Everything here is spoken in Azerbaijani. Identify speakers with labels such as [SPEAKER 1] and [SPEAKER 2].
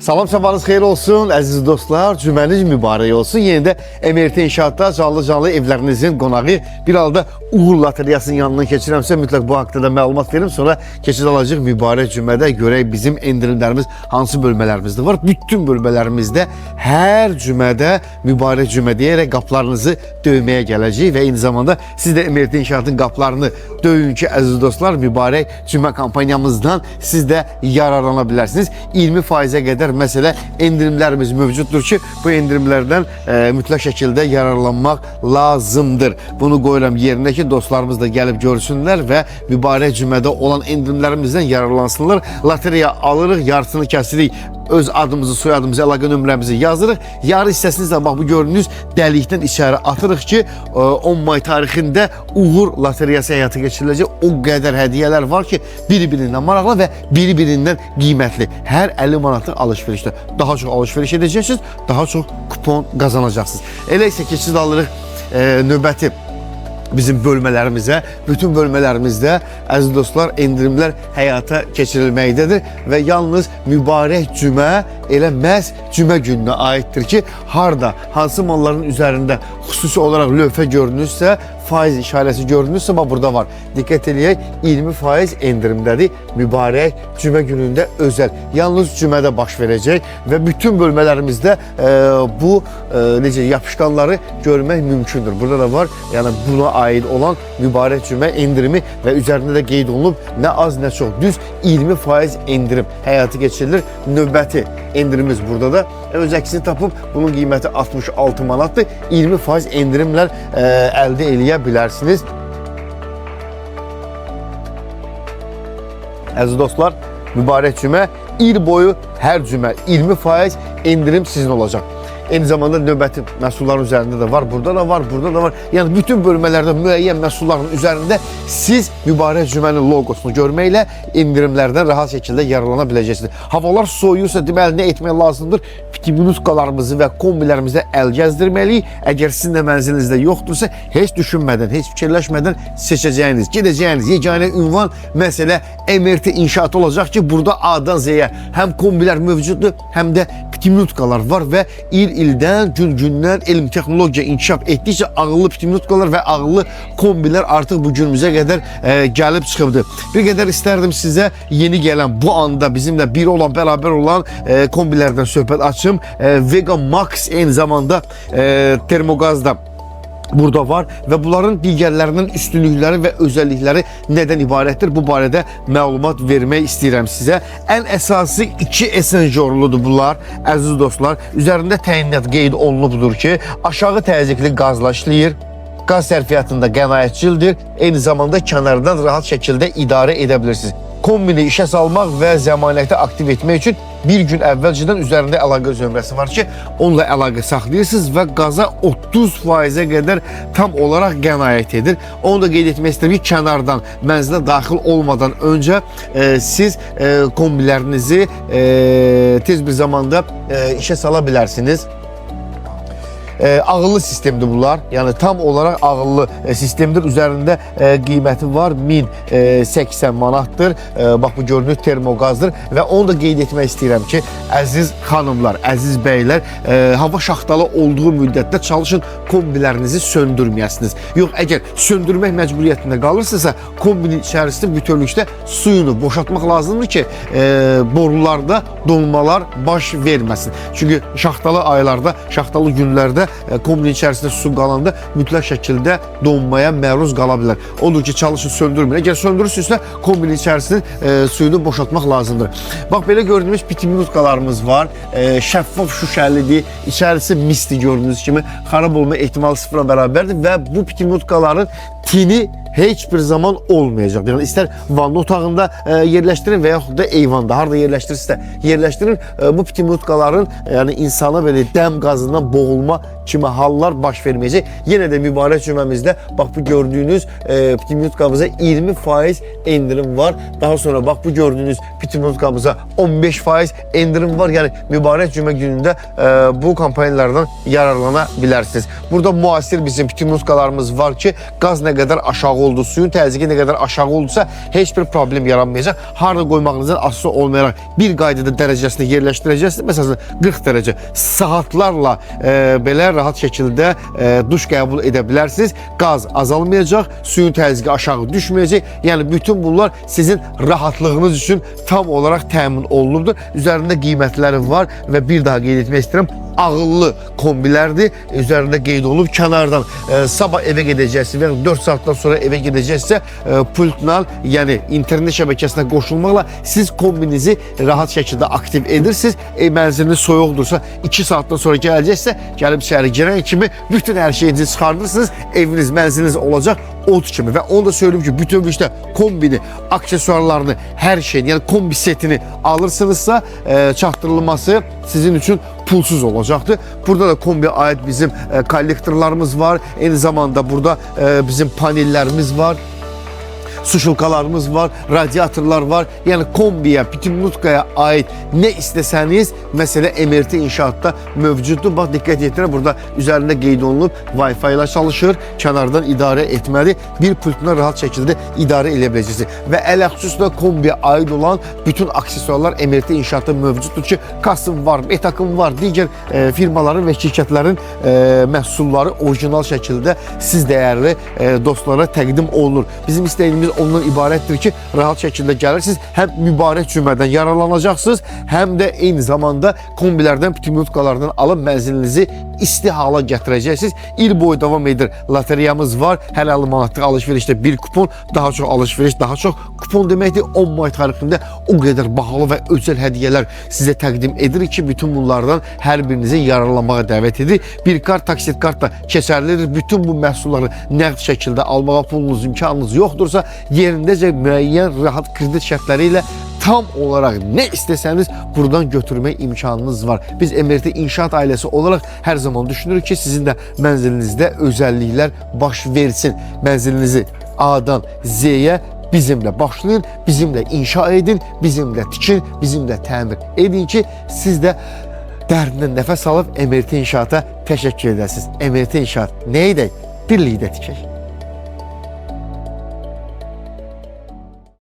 [SPEAKER 1] Salam sabahınız xeyir olsun əziz dostlar, cümləniz mübarək olsun. Yeni də MRT İnşaatda canlı evlərinizin qonağı bir halda Uğur Loteriyasının yanından keçirəmsə mütləq bu haqqda da məlumat verim. Sonra keçid alacaq mübarək cümədə görək bizim endirimlərimiz hansı bölmələrimizdə var. Bütün bölmələrimizdə hər cümədə mübarək cümə deyərək qaplarınızı döyməyə gələcək və eyni zamanda siz də MRT İnşaatın qaplarını döyün ki əziz dostlar, mübarək cümə kampanyamızdan siz də yararlana bilərsiniz. 20%-ə qədər məsələ endirimlərimiz mövcuddur ki, bu endirimlərdən mütləq şəkildə yararlanmaq lazımdır. Bunu qoyuram yerinə ki, dostlarımız da gəlib görsünlər və mübarək cümədə olan endirimlərimizdən yararlansınlar. Loteriya alırıq, yarısını kəsirik. Öz adımızı, soyadımızı, əlaqə nömrəmizi yazırıq. Yarı hissəsini də bax bu gördüyünüz dəlikdən içəri atırıq ki, 10 may tarixində Uğur Loteriyası həyata keçiriləcək. O qədər hədiyyələr var ki, biri-birindən maraqlı və biri-birindən qiymətli. Hər 50 manatlıq alışverişdə daha çox alışveriş edəcəksiniz, daha çox kupon qazanacaqsınız. Elə isə keçid alırıq növbəti bizim bölmələrimizə. Bütün bölmələrimizdə əziz dostlar endirimlər həyata keçirilməkdədir və yalnız mübarək cümə elə məhz cümə gününə aiddir ki, harda, hansı malların üzərində xüsusi olaraq lövhə görünürsə, faiz işarəsi görünürsə, burada var. Diqqət eləyək, 20% endirimdədir mübarək cümə günündə özəl. Yalnız cümədə baş verəcək və bütün bölmələrimizdə bu necə yapışqanları görmək mümkündür. Burada da var, yəni buna aid olan mübarək cümə endirimi və üzərində də qeyd olunub nə az nə çox düz 20% endirim həyata keçirilir. Növbəti endirimimiz burada da öz əksini tapıb bunun qiyməti 66 manatdır. 20% endirimlər əldə eləyə bilərsiniz. Əziz dostlar, mübarək cümə il boyu hər cümə 20% endirim sizin olacaq. Eyni zamanda növbəti məhsulların üzərində də var, burada da var, burada da var. Yəni bütün bölmələrdə müəyyən məhsulların üzərində siz mübarək cümənin loqosunu görməklə endirimlərdən rahat şəkildə yararlana biləcəksiniz. Havalar soyuyursa deməli nə etmək lazımdır? Pitiminutkalarımızı və kombilərimizə əl gəzdirməliyik. Əgər sizin də mənzilinizdə yoxdursa, heç düşünmədən, heç fikirləşmədən seçəcəyiniz, gedəcəyiniz yeganə ünvan məsələ MRT İnşaat olacaq ki, burada A-dan Z-yə həm kombilər mövcuddur, həm də pitiminutkalar var və ildən, gün-gündən elm texnologiya inkişaf etdikcə ağıllı pitiminutkalar və ağıllı kombilər artıq bu günümüzə qədər gəlib çıxıbdır. Bir qədər istərdim sizə yeni gələn bu anda bizimlə bir olan, bərabər olan kombilərdən söhbət açım. Vega Max eyni zamanda termoqazda burada var və bunların digərlərinin üstünlükləri və özəllikləri nədən ibarətdir? Bu barədə məlumat vermək istəyirəm sizə. Ən əsası 2 esenjorludur bunlar, əziz dostlar. Üzərində təyinat qeyd olunubdur ki, aşağı təzyiqli qazla işləyir. Qaz sərfiyyatında qənaətçildir. Eyni zamanda kənardan rahat şəkildə idarə edə bilirsiniz. Kombini işə salmaq və zəmanəti aktiv etmək üçün bir gün əvvəlcədən üzərində əlaqə nömrəsi var ki, onunla əlaqə saxlayırsınız və qaza 30%-ə qədər tam olaraq qənaət edir. Onu da qeyd etmək istəyirəm ki, kənardan mənzilə daxil olmadan öncə siz kombilərinizi tez bir zamanda işə sala bilərsiniz. Ağıllı sistemdir bunlar. Yəni tam olaraq ağıllı sistemdir. Üzərində qiyməti var 1080 manatdır. Bax bu görünür termoqazdır və onu da qeyd etmək istəyirəm ki, əziz xanımlar, əziz bəylər, hava şaxtalı olduğu müddətdə çalışın kombilərinizi söndürməyəsiniz. Yox, əgər söndürmək məcburiyyətində qalırsınızsa, kombinin içərisində bütövlükdə suyunu boşaltmaq lazımdır ki, borularda donmalar baş verməsin. Çünki şaxtalı aylarda, şaxtalı günlərdə kombinin içərisində su qalanda mütləq şəkildə donmaya məruz qala bilər. Odur ki, çalışın söndürməyin. Əgər söndürürsünüzsə, kombinin içərisinin suyunu boşaltmaq lazımdır. Bax, belə gördüyümüz pitiminutkalarımız var. Şəffaf şüşəlidir. İçərisi misli gördüyünüz kimi xarab olma ehtimalı sıfıra bərabərdir və bu pitiminutkaların tini heç bir zaman olmayacaq. Yəni istər vanna otağında yerləşdirin və yaxud da eyvanda, harda yerləşdirirsə yerləşdirin. Bu pitiminutkaların yəni insana belə dəm qazından boğulma kimi hallar baş verməyəcək. Yenə də mübarək cüməmizdə bax bu gördüyünüz pitiminutkamıza 20% endirim var. Daha sonra bax bu gördüyünüz pitiminutkamıza 15% endirim var. Yəni mübarək cümə günündə bu kampanyalardan yararlana bilərsiniz. Burada müasir bizim pitiminutkalarımız var ki, qaz nə qədər aşağı oldu, suyun təzyiqi nə qədər aşağı oldusa, heç bir problem yaranmayacaq. Harda qoymağınızdan asılı olmayaraq bir qaydada dərəcəsində yerləşdirəcəksiniz. Məsələn, 40 dərəcə saatlarla belə rahat şəkildə duş qəbul edə bilərsiniz. Qaz azalmayacaq, suyun təzyiqi aşağı düşməyəcək. Yəni bütün bunlar sizin rahatlığınız üçün tam olaraq təmin olunubdur. Üzərində qiymətləri var və bir daha qeyd etmək istəyirəm. Ağıllı kombilərdir. Üzərində qeyd olunub kənardan sabah evə gedəcəksə və 4 saatdan sonra evə gedəcəksə pultla, yəni internet şəbəkəsinə qoşulmaqla siz kombinizi rahat şəkildə aktiv edirsiniz. Mənziliniz soyuqdursa 2 saatdan sonra gələcəksə, gəlib içəri girən kimi bütün hər şeyinizi çıxardırsınız. Eviniz, mənziliniz olacaq od kimi. Və onu da söyleyeyim ki, bütün işte kombini, aksesuarlarını, her şeyini, yani kombi setini alırsınızsa çatdırılması sizin için pulsuz olacaktır. Burada da kombiye ait bizim kollektorlarımız var. Aynı zamanda burada bizim panellerimiz var. Suşulkalarımız var, radyatorlar var. Yani kombiye, Pitimlutka'ya ait ne isteseniz mesela MRT inşaatta mövcuddur. Bak dikkat edin, burada üzerinde qeyd olunub Wi-Fi ile çalışır, kenardan idare etmeli. Bir pultuna rahat şekilde idare edebileceksiniz. Ve ələlxüsusda kombiye ait olan bütün aksesuarlar MRT inşaatta mövcuddur ki, Kasım var, Etakım var, digər firmaların ve şirketlerin məhsulları orijinal şekilde siz değerli dostlara təqdim olunur. Bizim istəyimiz ondan ibarətdir ki, rahat şəkildə gəlirsiniz, həm mübarək cümədən yararlanacaqsınız, həm də eyni zamanda kombilərdən, Pitimlutkalardan alıb mənzilinizi isti hala gətirəcəksiniz. İl boyu davam edir lotereyamız var. Hər 50 manatlıq alışverişdə bir kupon, daha çox alışveriş, daha çox kupon deməkdir. 10 may tarixində o qədər bahalı və özəl hədiyyələr sizə təqdim edirik ki, bütün bunlardan hər birinizi yararlanmağa dəvət edir. Bir kart, taksit kart da keçərlidir. Bütün bu məhsulları nəqd şəkildə almağa pulunuz, imkanınız yoxdursa, yerindəcə müəyyən rahat kredit şərtləri ilə tam olarak ne isteseniz buradan götürme imkanınız var. Biz MRT İnşaat ailesi olarak her zaman düşünürük ki sizin de mənzilinizdə özellikler baş versin. Mənzilinizi A'dan Z'ye bizimle başlayın, bizimle inşa edin, bizimle tikin, bizimle təmir edin ki siz de dərindən nəfəs alıb MRT İnşaata təşəkkür edəsiniz. MRT İnşaat nə edək? Birlikdə tikək.